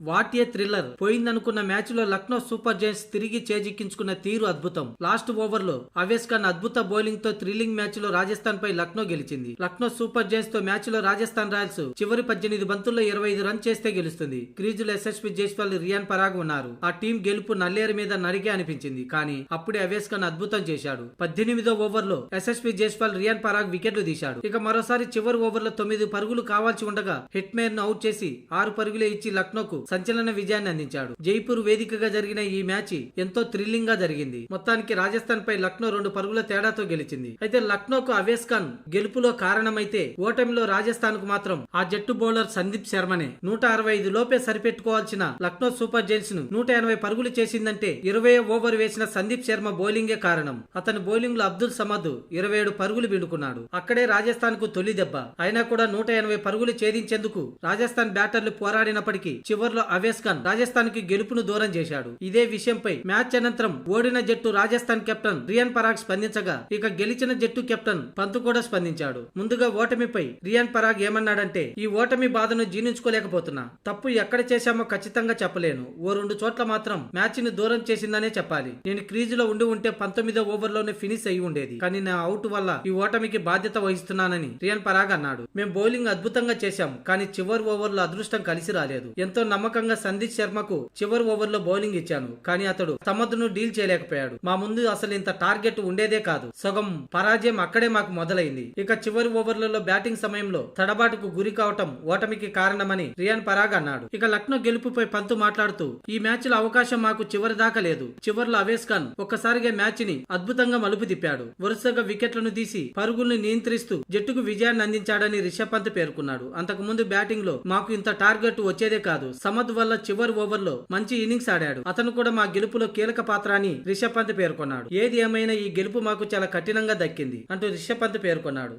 What a thriller. పోయిందనుకున్న match లో Lucknow super Giants తిరిగి చేజిక్కించుకున్న తీరు అద్భుతం. లాస్ట్ ఓవర్ లో అవేస్ ఖాన్ అద్భుత బౌలింగ్ తో థ్రిల్లింగ్ మ్యాచ్ లో రాజస్థాన్ పై లక్నో గెలిచింది. లక్నో సూపర్ జైంట్స్ తో మ్యాచ్ లో రాజస్థాన్ రాయల్స్ చివరి 18 బంతుల్లో 25 రన్ చేస్తే గెలుస్తుంది. క్రీజులో ఎస్ఎస్పీ జైస్వాల్, రియాన్ పరాగ్ ఉన్నారు. ఆ టీం గెలుపు నల్లేరు మీద నరిగే అనిపించింది. కానీ అప్పుడే అవేస్ ఖాన్ అద్భుతం చేశాడు. 18వ ఓవర్ లో ఎస్ఎస్పీ జైస్వాల్, రియాన్ పరాగ్ వికెట్లు తీశాడు. ఇక మరోసారి చివరి ఓవర్ లో 9 పరుగులు కావాల్సి ఉండగా హిట్ మేర్ ను అవుట్ చేసి 6 పరుగులే ఇచ్చి లక్నోకు సంచలన విజయాన్ని అందించాడు. జైపూర్ వేదికగా జరిగిన ఈ మ్యాచ్ ఎంతో థ్రిల్లింగ్ గా జరిగింది. మొత్తానికి రాజస్థాన్ పై లక్నో 2 పరుగుల తేడాతో గెలిచింది. అయితే లక్నోకు అవేస్ ఖాన్ గెలుపులో కారణమైతే ఓటమిలో రాజస్థాన్ కు మాత్రం ఆ జట్టు బౌలర్ సందీప్ శర్మనే. 165 లోపే సరిపెట్టుకోవాల్సిన లక్నో సూపర్ జైంట్స్ ను 180 పరుగులు చేసిందంటే 20వ ఓవర్ వేసిన సందీప్ శర్మ బౌలింగే కారణం. అతని బౌలింగ్ లో అబ్దుల్ సమద్ 27 పరుగులు పిండుకున్నాడు. అక్కడే రాజస్థాన్ కు తొలి దెబ్బ. అయినా కూడా 180 పరుగులు ఛేదించేందుకు రాజస్థాన్ బ్యాటర్లు పోరాడినప్పటికీ చివర్లో అవేస్ ఖాన్ రాజస్థాన్ కి గెలుపును దూరం చేశాడు. ఇదే విషయంపై మ్యాచ్ అనంతరం ఓడిన జట్టు రాజస్థాన్ కెప్టెన్ రియాన్ పరాగ్ స్పందించగా ఇక గెలిచిన జట్టు కెప్టెన్ పంత్ కూడా స్పందించాడు. ముందుగా ఓటమిపై రియాన్ పరాగ్ ఏమన్నాడంటే, ఈ ఓటమి బాధను జీర్ణించుకోలేకపోతున్నా. తప్పు ఎక్కడ చేశామో ఖచ్చితంగా చెప్పలేను. ఓ 2 చోట్ల మాత్రం మ్యాచ్ ని దూరం చేసిందనే చెప్పాలి. నేను క్రీజులో ఉంటే 19వ ఓవర్ లోనే ఫినిష్ అయి ఉండేది. కానీ నా అవుట్ వల్ల ఈ ఓటమికి బాధ్యత వహిస్తున్నానని రియాన్ పరాగ్ అన్నాడు. మేం బౌలింగ్ అద్భుతంగా చేశాం, కానీ చివరి ఓవర్ లో అదృష్టం కలిసి రాలేదు. ఎంతో నమ్మకంగా సందీప్ శర్మకు చివరి ఓవర్ లో బౌలింగ్ ఇచ్చాను, కానీ అతడు సమద్ను డీల్ చేయలేకపోయాడు. మా ముందు అసలు ఇంత టార్గెట్ ఉండేదే కాదు. సగం పరాజయం అక్కడే మాకు మొదలైంది. ఇక చివరి ఓవర్లలో బ్యాటింగ్ సమయంలో తడబాటుకు గురి కావటం ఓటమికి కారణమని రియాన్ పరాగ్ అన్నాడు. ఇక లక్నో గెలుపుపై పంతు మాట్లాడుతూ, ఈ మ్యాచ్ లో అవకాశం మాకు చివరి దాకా లేదు. చివర్లో అవేస్ ఖాన్ ఒక్కసారిగా మ్యాచ్ ని అద్భుతంగా మలుపు తిప్పాడు. వరుసగా వికెట్లను తీసి పరుగుల్ని నియంత్రిస్తూ జట్టుకు విజయాన్ని అందించాడని రిషబ్ పంత్ పేర్కొన్నాడు. అంతకు ముందు బ్యాటింగ్ లో మాకు ఇంత టార్గెట్ వచ్చేదే కాదు. సమద్ వల్ల చివరి ఓవర్ లో మంచి ఇన్నింగ్స్ ఆడాడు. అతను కూడా మా గెలుపులో కీలక పాత్ర అని రిషబ్ పంత్ పేర్కొన్నాడు. ఏది ఏమైనా ఈ గెలుపు మాకు చాలా కఠినంగా దక్కింది అంటూ రిషబ్ పంత్ పేర్కొన్నాడు.